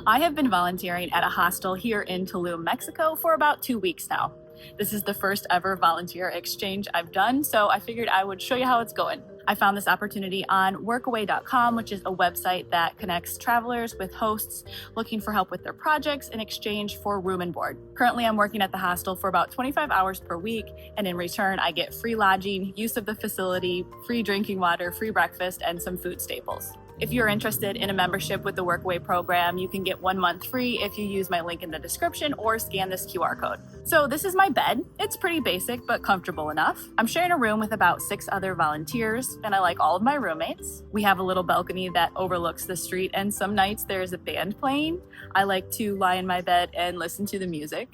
I have been volunteering at a hostel here in Tulum, Mexico for about 2 weeks now. This is the first ever volunteer exchange I've done, so I figured I would show you how it's going. I found this opportunity on workaway.com, which is a website that connects travelers with hosts looking for help with their projects in exchange for room and board. Currently, I'm working at the hostel for about 25 hours per week, and in return, I get free lodging, use of the facility, free drinking water, free breakfast, and some food staples. If you're interested in a membership with the Workaway program, you can get 1 month free if you use my link in the description or scan this QR code. So this is my bed. It's pretty basic, but comfortable enough. I'm sharing a room with about 6 other volunteers, and I like all of my roommates. We have a little balcony that overlooks the street, and some nights there's a band playing. I like to lie in my bed and listen to the music.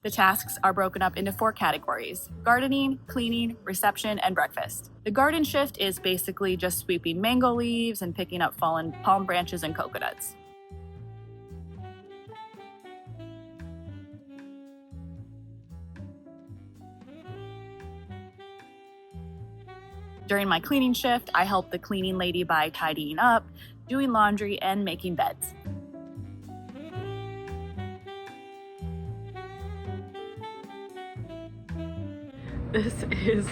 The tasks are broken up into 4 categories: gardening, cleaning, reception, and breakfast. The garden shift is basically just sweeping mango leaves and picking up fallen palm branches and coconuts. During my cleaning shift, I help the cleaning lady by tidying up, doing laundry, and making beds. This is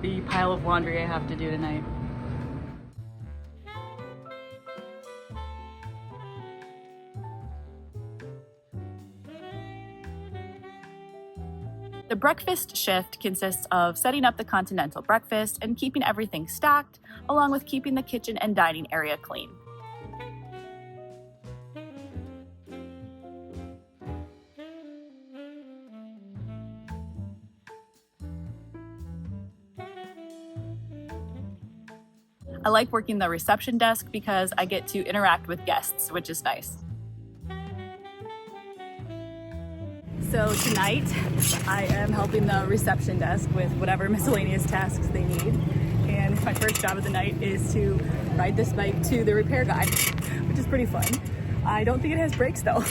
the pile of laundry I have to do tonight. The breakfast shift consists of setting up the continental breakfast and keeping everything stocked, along with keeping the kitchen and dining area clean. I like working the reception desk because I get to interact with guests, which is nice. So tonight, I am helping the reception desk with whatever miscellaneous tasks they need. And my first job of the night is to ride this bike to the repair guy, which is pretty fun. I don't think it has brakes though.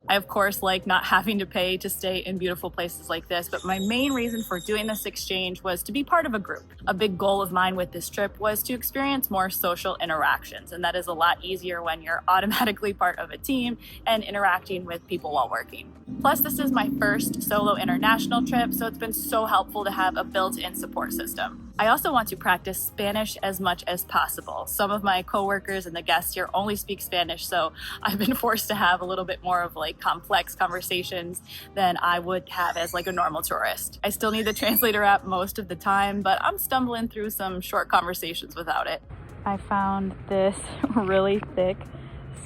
I, of course, like not having to pay to stay in beautiful places like this, but my main reason for doing this exchange was to be part of a group. A big goal of mine with this trip was to experience more social interactions, and that is a lot easier when you're automatically part of a team and interacting with people while working. Plus, this is my first solo international trip, so it's been so helpful to have a built-in support system. I also want to practice Spanish as much as possible. Some of my coworkers and the guests here only speak Spanish, so I've been forced to have a little bit more of like complex conversations than I would have as like a normal tourist. I still need the translator app most of the time, but I'm stumbling through some short conversations without it. I found this really thick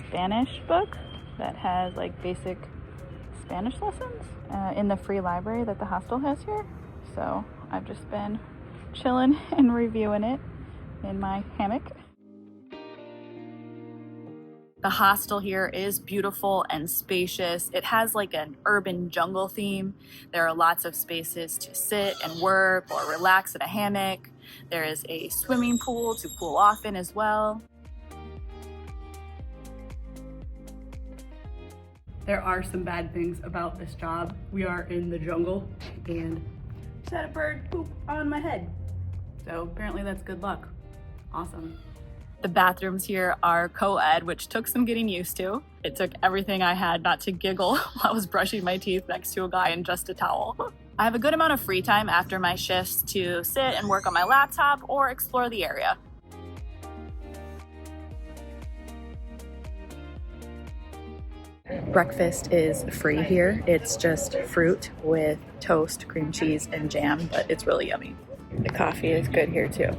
Spanish book that has like basic Spanish lessons in the free library that the hostel has here. So I've just been chilling and reviewing it in my hammock. The hostel here is beautiful and spacious. It has like an urban jungle theme. There are lots of spaces to sit and work or relax in a hammock. There is a swimming pool to cool off in as well. There are some bad things about this job. We are in the jungle and just had a bird poop on my head. So apparently that's good luck. Awesome. The bathrooms here are co-ed, which took some getting used to. It took everything I had not to giggle while I was brushing my teeth next to a guy in just a towel. I have a good amount of free time after my shifts to sit and work on my laptop or explore the area. Breakfast is free here. It's just fruit with toast, cream cheese, and jam, but it's really yummy. The coffee is good here too.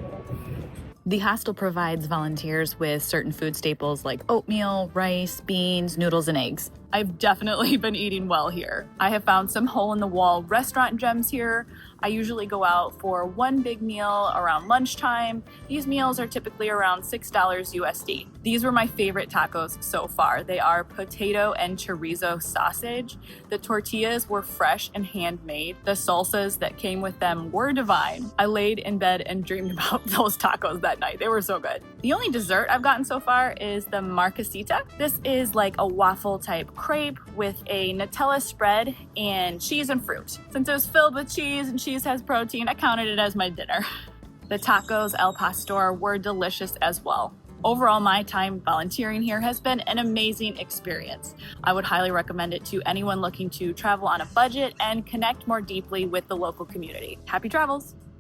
The hostel provides volunteers with certain food staples like oatmeal, rice, beans, noodles, and eggs. I've definitely been eating well here. I have found some hole-in-the-wall restaurant gems here. I usually go out for one big meal around lunchtime. These meals are typically around $6 USD. These were my favorite tacos so far. They are potato and chorizo sausage. The tortillas were fresh and handmade. The salsas that came with them were divine. I laid in bed and dreamed about those tacos that night. They were so good. The only dessert I've gotten so far is the marquesita. This is like a waffle type crepe with a Nutella spread and cheese and fruit. Since it was filled with cheese and cheese has protein, I counted it as my dinner. The tacos al pastor were delicious as well. Overall, my time volunteering here has been an amazing experience. I would highly recommend it to anyone looking to travel on a budget and connect more deeply with the local community. Happy travels!